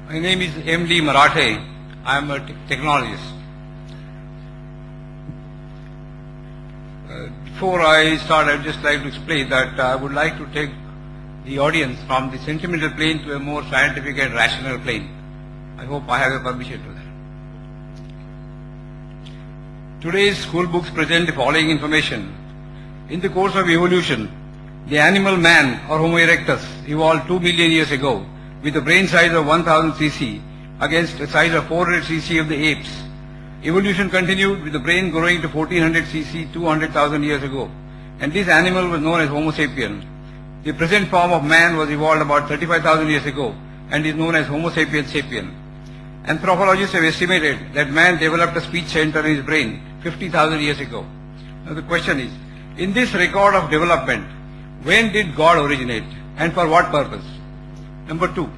My name is M.D. Marathe. I am a technologist. Before I start, I would just like to explain that I would like to take the audience from the sentimental plane to a more scientific and rational plane. I hope I have a permission to that. Today's school books present the following information. In the course of evolution, the animal man or Homo erectus evolved 2 million years ago with a brain size of 1000 cc against a size of 400 cc of the apes. Evolution continued with the brain growing to 1400 cc 200,000 years ago, and this animal was known as Homo sapien. The present form of man was evolved about 35,000 years ago and is known as Homo sapiens sapien. Anthropologists have estimated that man developed a speech center in his brain 50,000 years ago. Now the question is, in this record of development, when did God originate and for what purpose? Number two,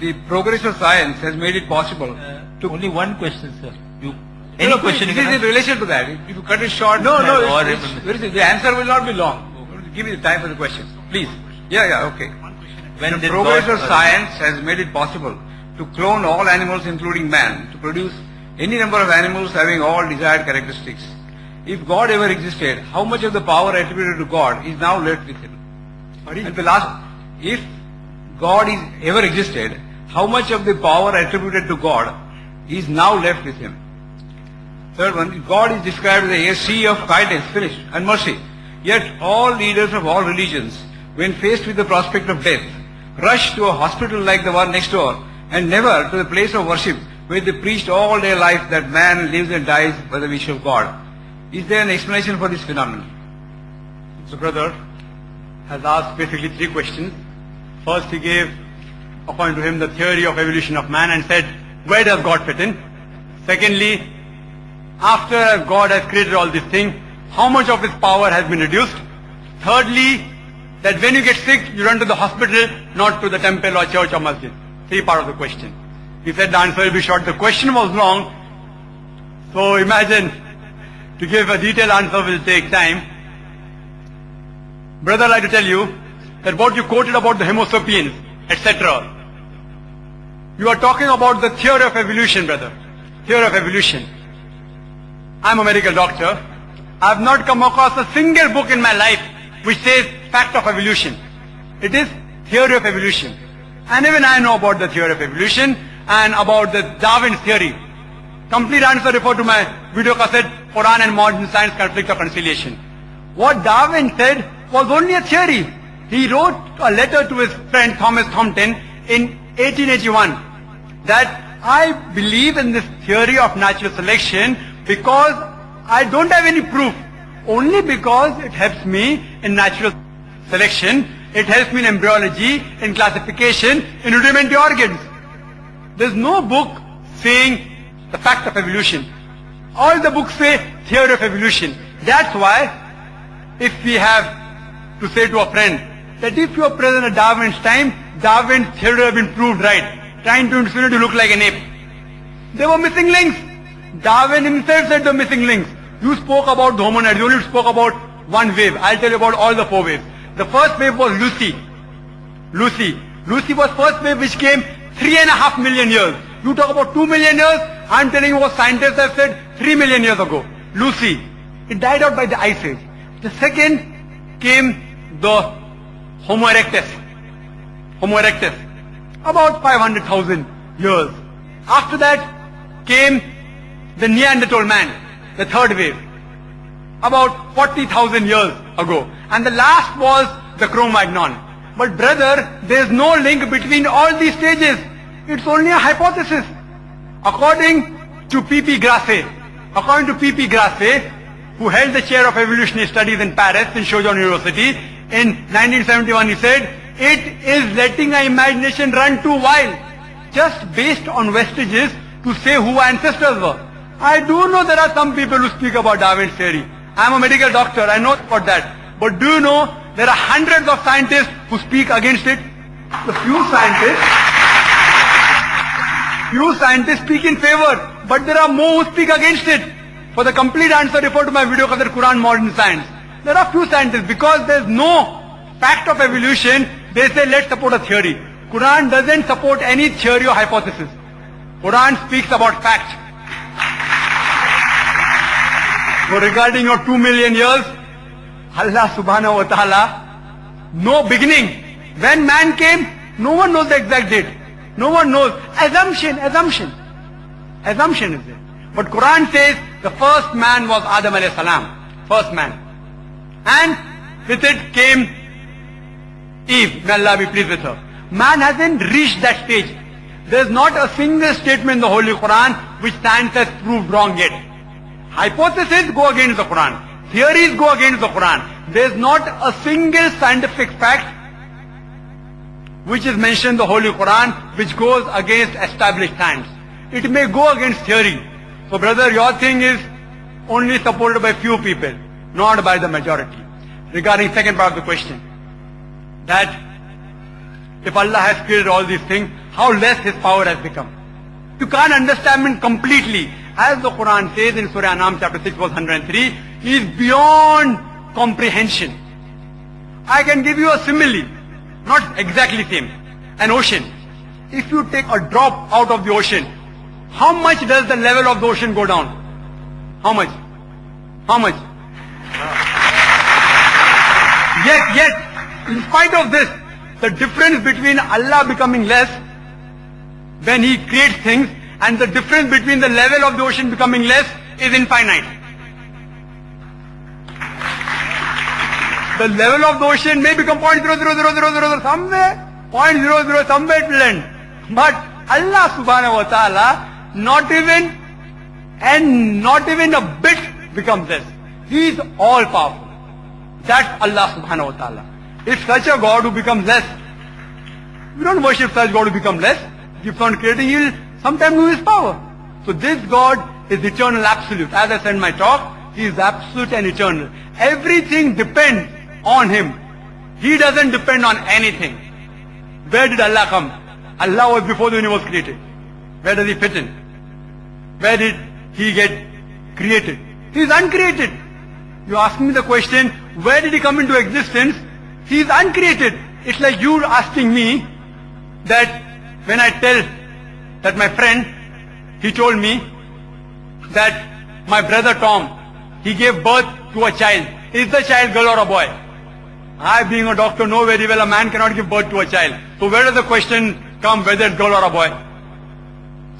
the progress of science has made it possible to... Only one question, sir. Any question? This is in relation to that. If you cut it short, the answer will not be long. Give me the time for the questions, please. Okay. When the progress of science has made it possible to clone all animals, including man, to produce any number of animals having all desired characteristics. If God ever existed, how much of the power attributed to God is now left with him? And the last, if God is ever existed, how much of the power attributed to God is now left with him? Third one, God is described as a sea of kindness, finished, and mercy. Yet all leaders of all religions, when faced with the prospect of death, rush to a hospital like the one next door and never to the place of worship where they preached all their life that man lives and dies by the wish of God. Is there an explanation for this phenomenon? So brother has asked basically three questions. First he gave, according to him, the theory of evolution of man and said, where does God fit in? Secondly, after God has created all these things, how much of his power has been reduced? Thirdly, that when you get sick, you run to the hospital, not to the temple or church or masjid. Three part of the question. He said the answer will be short. The question was long. So imagine, to give a detailed answer will take time. Brother, I'd like to tell you that what you quoted about the Homo sapiens, etc. You are talking about the theory of evolution, brother. Theory of evolution. I'm a medical doctor. I have not come across a single book in my life which says fact of evolution. It is theory of evolution. And even I know about the theory of evolution and about the Darwin's theory. Complete answer refer to my video cassette, Quran and Modern Science, Conflict or Conciliation. What Darwin said was only a theory. He wrote a letter to his friend Thomas Thompson in 1881 that I believe in this theory of natural selection because I don't have any proof. Only because it helps me in natural selection, it helps me in embryology, in classification, in rudimentary organs. There's no book saying the fact of evolution. All the books say theory of evolution. That's why if we have to say to a friend that if you are present at Darwin's time, Darwin's theory have been proved right, trying to insinuate you look like an ape. There were missing links. Darwin himself said the missing links. You spoke about the hominids, you only spoke about one wave. I'll tell you about all the four waves. The first wave was Lucy. Lucy was first wave which came 3.5 million years. You talk about 2 million years, I'm telling you what scientists have said 3 million years ago. Lucy. It died out by the Ice Age. The second came the Homo erectus. About 500,000 years. After that came the Neanderthal man, the third wave. About 40,000 years ago. And the last was the Cro-Magnon. But brother, there is no link between all these stages. It's only a hypothesis. According to P.P. Grasset, who held the chair of evolutionary studies in Paris, in Sorbonne University, in 1971, he said, it is letting our imagination run too wild, just based on vestiges to say who our ancestors were. I do know there are some people who speak about Darwin's theory. I'm a medical doctor, I know about that. But do you know there are hundreds of scientists who speak against it? The few scientists speak in favor, but there are more who speak against it. For the complete answer, refer to my video called Quran Modern Science. There are few scientists, because there's no fact of evolution, they say let's support a theory. Quran doesn't support any theory or hypothesis. Quran speaks about fact. So regarding your 2 million years, Allah subhanahu wa ta'ala, no beginning. When man came, no one knows the exact date. No one knows. Assumption is there. But Quran says the first man was Adam alayhi salam. First man. And with it came Eve. May Allah be pleased with her. Man hasn't reached that stage. There's not a single statement in the Holy Quran which science has proved wrong yet. Hypotheses go against the Quran. Theories go against the Quran. There's not a single scientific fact which is mentioned in the Holy Quran which goes against established science. It may go against theory. So brother, your thing is only supported by few people, not by the majority. Regarding second part of the question, that if Allah has created all these things, how less His power has become. You can't understand it completely. As the Quran says in Surah An'am chapter 6 verse 103, He is beyond comprehension. I can give you a simile, not exactly same. An ocean. If you take a drop out of the ocean, how much does the level of the ocean go down? How much? How much? Yet, in spite of this, the difference between Allah becoming less when He creates things and the difference between the level of the ocean becoming less is infinite. The level of the ocean may become 0.00000 somewhere, 0.00 somewhere it will end. But Allah subhanahu wa ta'ala, not even a bit becomes less. He is all powerful. That's Allah subhanahu wa ta'ala. If such a God who becomes less, we don't worship such God who becomes less. Keeps on creating, He will sometime lose His power. So this God is eternal, absolute. As I said in my talk, He is absolute and eternal. Everything depends on Him. He doesn't depend on anything. Where did Allah come? Allah was before the universe created. Where does He fit in? Where did He get created? He is uncreated. You ask me the question, where did He come into existence? He is uncreated. It's like you asking me that when I tell that my friend, he told me that my brother Tom, he gave birth to a child. Is the child girl or a boy? I, being a doctor, know very well a man cannot give birth to a child. So where does the question come whether it's girl or a boy?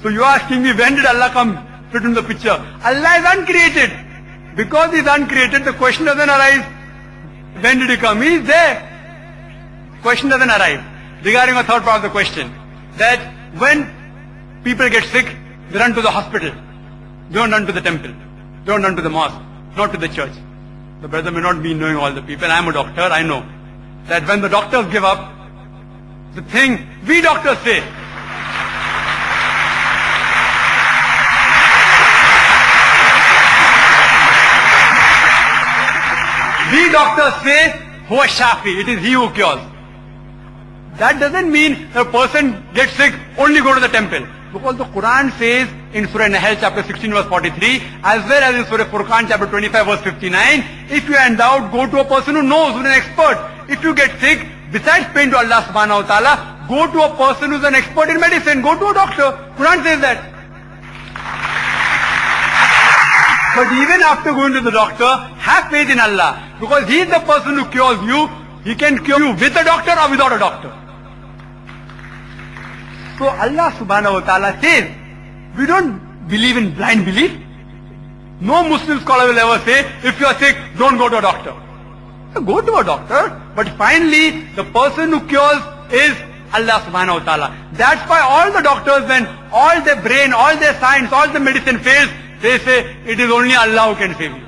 So you are asking me, when did Allah come fit in the picture? Allah is uncreated. Because He is uncreated, the question doesn't arise, when did He come? He is there. Question doesn't arise. Regarding a third part of the question, that when people get sick, they run to the hospital. They don't run to the temple. They don't run to the mosque, not to the church. The brother may not be knowing all the people. I am a doctor, I know that when the doctors give up, the thing we doctors say, we doctors say, Huwa Shafi, it is He who cures. That doesn't mean a person gets sick, only go to the temple. Because the Quran says in Surah Nahl chapter 16 verse 43, as well as in Surah Furqan chapter 25 verse 59, if you are in doubt, go to a person who knows, who is an expert. If you get sick, besides praying to Allah subhanahu wa ta'ala, go to a person who is an expert in medicine. Go to a doctor. Quran says that. But even after going to the doctor, have faith in Allah. Because He is the person who cures you. He can cure you with a doctor or without a doctor. So Allah subhanahu wa ta'ala says, we don't believe in blind belief. No Muslim scholar will ever say, if you are sick, don't go to a doctor. So go to a doctor, but finally, the person who cures is Allah subhanahu wa ta'ala. That's why all the doctors, when all their brain, all their science, all the medicine fails, they say, it is only Allah who can save you.